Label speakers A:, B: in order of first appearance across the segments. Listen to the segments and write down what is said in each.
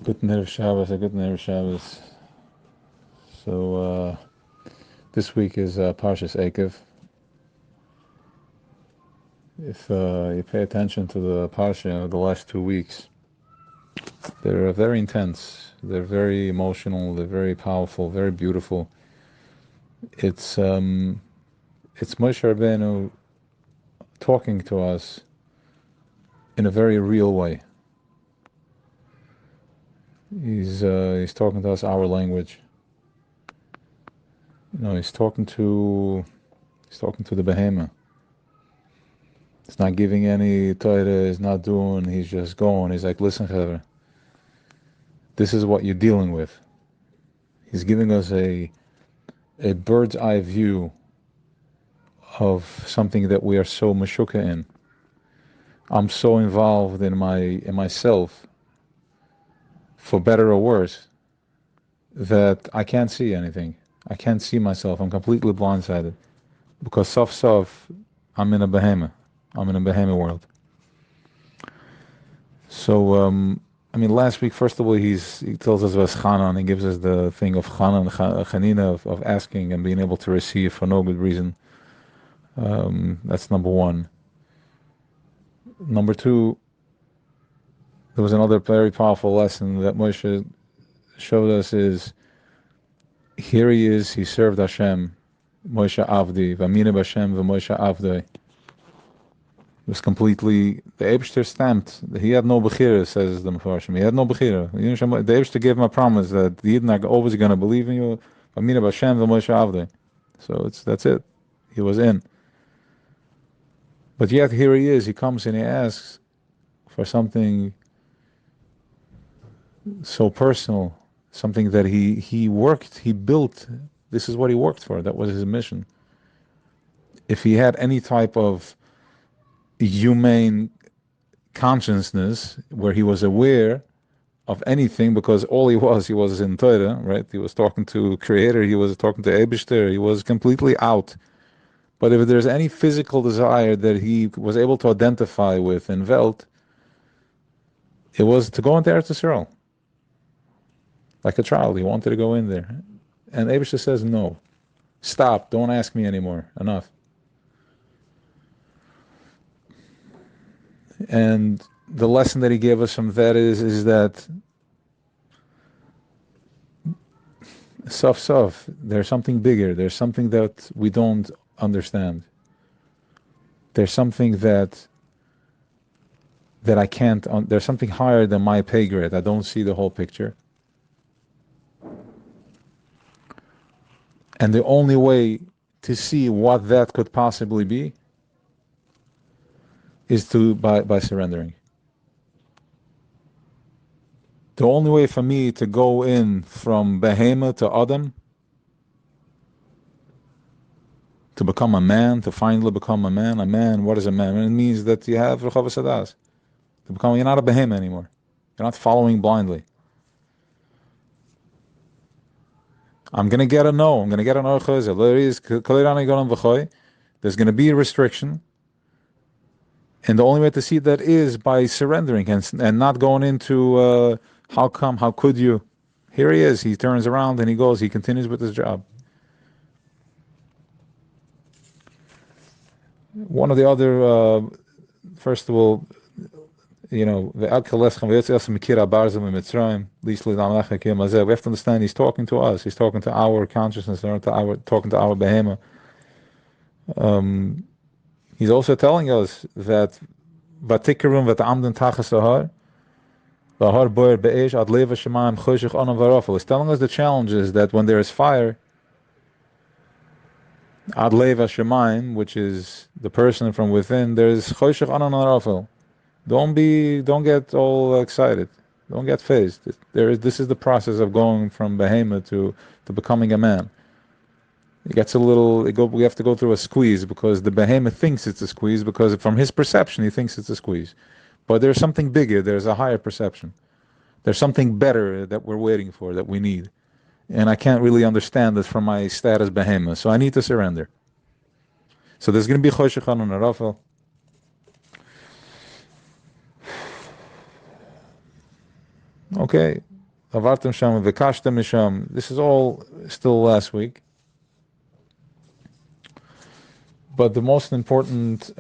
A: Good Erev Shabbos, a good Erev Shabbos. So this week is Parshas Ekev. If you pay attention to the Parsha of the last 2 weeks, they're very intense. They're very emotional. They're very powerful. Very beautiful. It's Moshe Rabbeinu talking to us in a very real way. He's talking to us our language. He's talking to the behemoth. He's not giving any Torah, he's not doing, he's just going. He's like, listen, Chaver, this is what you're dealing with. He's giving us a bird's eye view of something that we are so mashukah in. I'm so involved in myself, for better or worse, that I can't see anything. I can't see myself. I'm completely blindsided. Because sof, I'm in a behemoth. I'm in a behemoth world. So, last week, first of all, he tells us about Chanan. He gives us the thing of Chanan, Chanina, of asking and being able to receive for no good reason. That's number one. Number two, there was another very powerful lesson that Moshe showed us is, here he is, he served Hashem, Moshe Avdi, V'amine b'Hashem v'Moshe Avdi. It was completely, the Eibshter stamped, he had no bechira, says the Mefarshim, he had no bechira. The Eibshter gave him a promise that the Yidden are always going to believe in you, V'amine b'Hashem v'Moshe Avdi. So that's it, he was in. But yet here he is, he comes and he asks for something so personal, something that he worked, he built. This is what he worked for. That was his mission. If he had any type of humane consciousness where he was aware of anything, because all he was in Torah, right? He was talking to Creator, he was talking to Eibishter, he was completely out. But if there's any physical desire that he was able to identify with in Welt, it was to go into Eretz Yisrael. Like a child, he wanted to go in there. And Eibishter says, no, stop, don't ask me anymore, enough. And the lesson that he gave us from that is that sof, there's something bigger, there's something that we don't understand. There's something that I can't, there's something higher than my pay grade. I don't see the whole picture. And the only way to see what that could possibly be is by surrendering. The only way for me to go in from Behemoth to Adam, to become a man, to finally become a man, what is a man? It means that you have Rechavas Hadas. You're not a Behemoth anymore. You're not following blindly. I'm going to get a no. I'm going to get an orchaz. There's going to be a restriction. And the only way to see that is by surrendering and not going into how come, how could you. Here he is. He turns around and he goes. He continues with his job. One of the other, first of all, we have to understand he's talking to us. He's talking to our consciousness, talking to our behemoth. He's also telling us that he's telling us the challenge is that when there is fire, Ad Leva Shemaim, which is the person from within, there's Choshech Anan Arafel. Don't get all excited. Don't get phased. This is the process of going from behemoth to becoming a man. It gets we have to go through a squeeze because the behemoth thinks it's a squeeze because from his perception he thinks it's a squeeze. But there's something bigger, there's a higher perception. There's something better that we're waiting for, that we need. And I can't really understand this from my status behemoth, so I need to surrender. So there's going to be Choshech Anan Arafel. Okay, Avartem Sham, Vikashtem Misham. This is all still last week. But the most important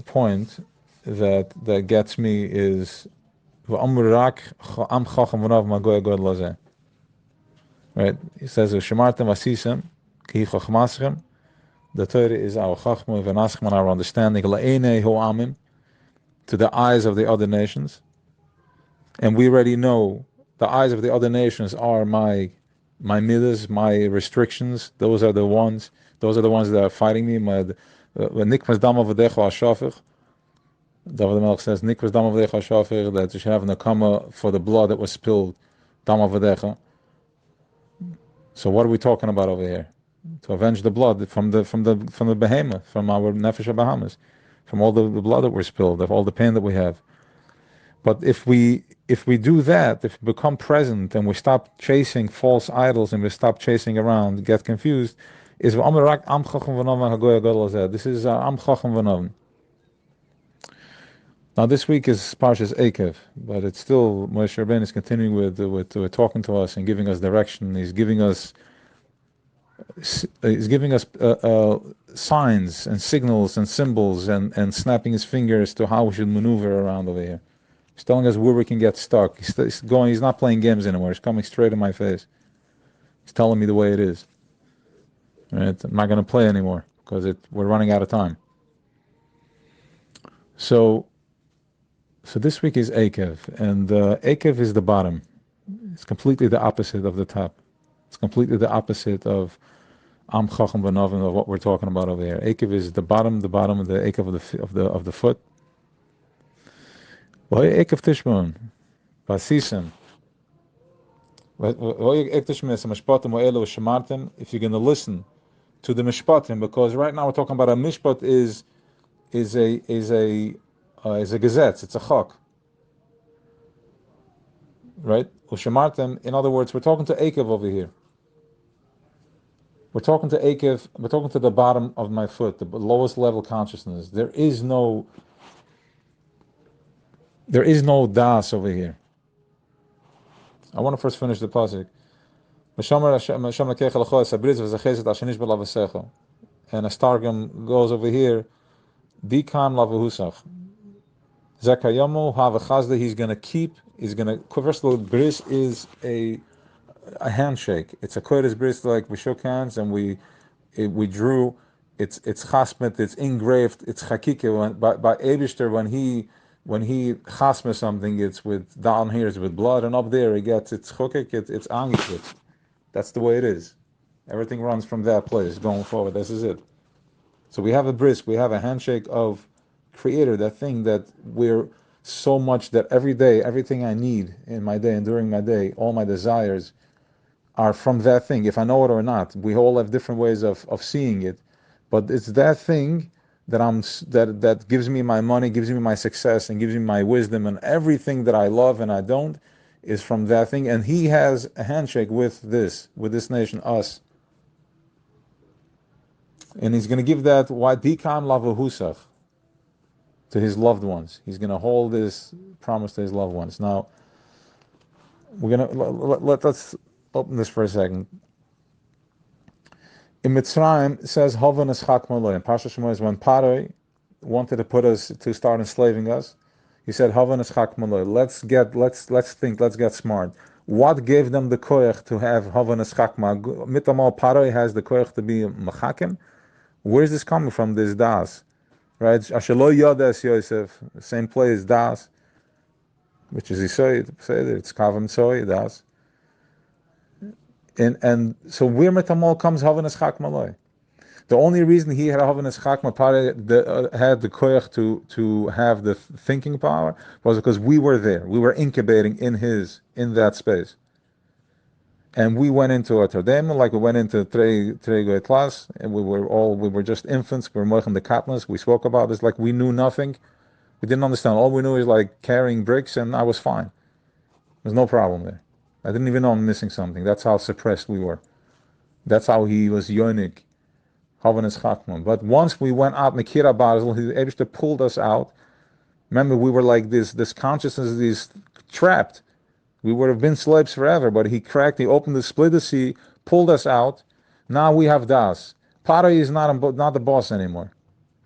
A: point that gets me is right? He says, Shemartem Asisem, Ki Chachmaschem. The Torah is our Chachma, V'naschem, our understanding, La'enei Ho'amim, to the eyes of the other nations. And we already know the eyes of the other nations are my midas, my restrictions. Those are the ones that are fighting me. Nikmas Dama V'decha Hashafich. David Melch says, Nikmas Dama V'decha Hashafich, that you should have nakama for the blood that was spilled, Dama V'decha. So what are we talking about over here? To avenge the blood from the behemoth, from our nefesh Bahamas, from all the blood that we're spilled, of all the pain that we have. But if we do that, if we become present and we stop chasing false idols and we stop chasing around, get confused, is this is Am Chacham V'Novim. Now this week is Parshas Eikev, but it's still Moshe Rabbeinu is continuing with talking to us and giving us direction. He's giving us signs and signals and symbols and snapping his fingers to how we should maneuver around over here. He's telling us where we can get stuck. He's not playing games anymore. He's coming straight in my face. He's telling me the way it is. Right? I'm not going to play anymore because we're running out of time. So this week is Eikev, and Eikev is the bottom. It's completely the opposite of the top. It's completely the opposite of Am Chacham V'Novim, of what we're talking about over here. Eikev is the bottom of the Eikev of the foot. Eikev Tishmon, Basisim. If you're going to listen to the mishpatim, because right now we're talking about a mishpat is a gezetz, it's a chok, right? Ushamartem, in other words, we're talking to Eikev over here. We're talking to Eikev. We're talking to the bottom of my foot, the lowest level consciousness. There is no das over here. I want to first finish the pasuk. And as Targum goes over here, Dikan lavahusach. Zakayamu havachazda. He's going to. First of all, bris is a handshake. It's a kodesh bris, like we shook hands and we drew. It's chasmet. It's engraved. It's chakike. By Eibishter, when he chasmes something, it's with down here, it's with blood, and up there it's chukik. It's angikit. That's the way it is. Everything runs from that place going forward. This is it. So we have a bris, we have a handshake of Creator, that thing that we're so much that every day, everything I need in my day and during my day, all my desires are from that thing, if I know it or not. We all have different ways of seeing it, but it's that thing that gives me my money, gives me my success, and gives me my wisdom, and everything that I love and I don't is from that thing. And He has a handshake with this nation, us. And He's going to give that Dikam Lavahusach to His loved ones. He's going to hold this promise to His loved ones. Now, let's open this for a second. In Mitzrayim, it says Havan Eschak Malay. In Pasha Shmoyes, when Paroi wanted to start enslaving us, he said Havan Eschak Malay. Let's think, let's get smart. What gave them the koyach to have Havan Eschak Malay? Mitamal Paroi has the koyach to be Machakim. Where is this coming from, this das? Right? Ashelo Yodes Yosef, same place, das, which is Yisoid, it's Kavim Tzoi, das. And so where Metamal comes Havan Eschak Malay? The only reason he had Havan Eschak Malay had the koyach to have the thinking power was because we were there. We were incubating in that space. And we went into a Tardem, like we went into Trei class, and we were just infants. We were moichin the katnas. We spoke about this like we knew nothing. We didn't understand. All we knew is like carrying bricks, and I was fine. There's no problem there. I didn't even know I'm missing something. That's how suppressed we were. That's how he was yonik, Havan Eschakman. But once we went out, Mekira Basel, he was able to pull us out. Remember, we were like this consciousness is trapped. We would have been slaves forever, but he opened split the sea, pulled us out. Now we have das. Paro is not the boss anymore,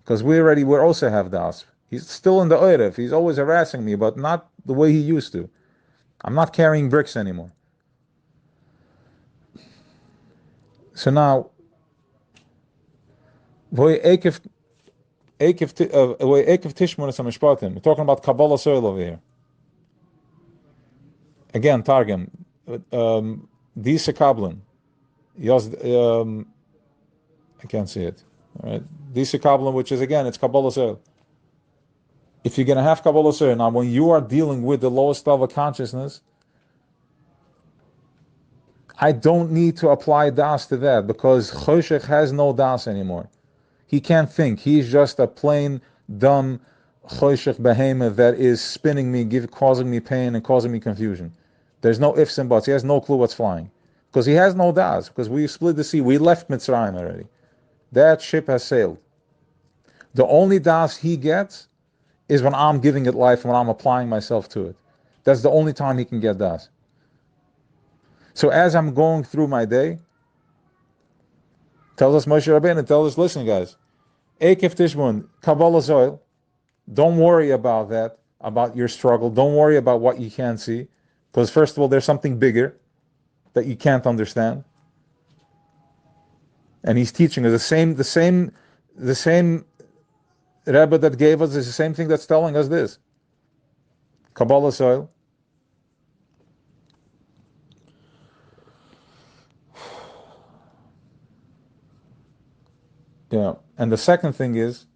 A: because we also have das. He's still in the Oirev. He's always harassing me, but not the way he used to. I'm not carrying bricks anymore. So now, we're talking about Kabbalah soil over here. Again, Targum, Disa Kablin, I can't see it. All right, Disa Kablin, which is again, it's Kabbalah soil. If you're going to have Kabbalah soil, now when you are dealing with the lowest level of consciousness, I don't need to apply das to that, because Choshech has no das anymore. He can't think. He's just a plain, dumb Choshech behemoth that is spinning me, causing me pain and causing me confusion. There's no ifs and buts. He has no clue what's flying. Because he has no das. Because we split the sea. We left Mitzrayim already. That ship has sailed. The only das he gets is when I'm giving it life, when I'm applying myself to it. That's the only time he can get das. So as I'm going through my day, tells us Moshe Rabbeinu, tells us, listen guys, Ekev Tishmun, Kabbalah Zoil, don't worry about that, about your struggle. Don't worry about what you can't see. Because first of all, there's something bigger that you can't understand. And he's teaching us the same Rebbe that gave us is the same thing that's telling us this. Kabbalah soil. Yeah. And the second thing is,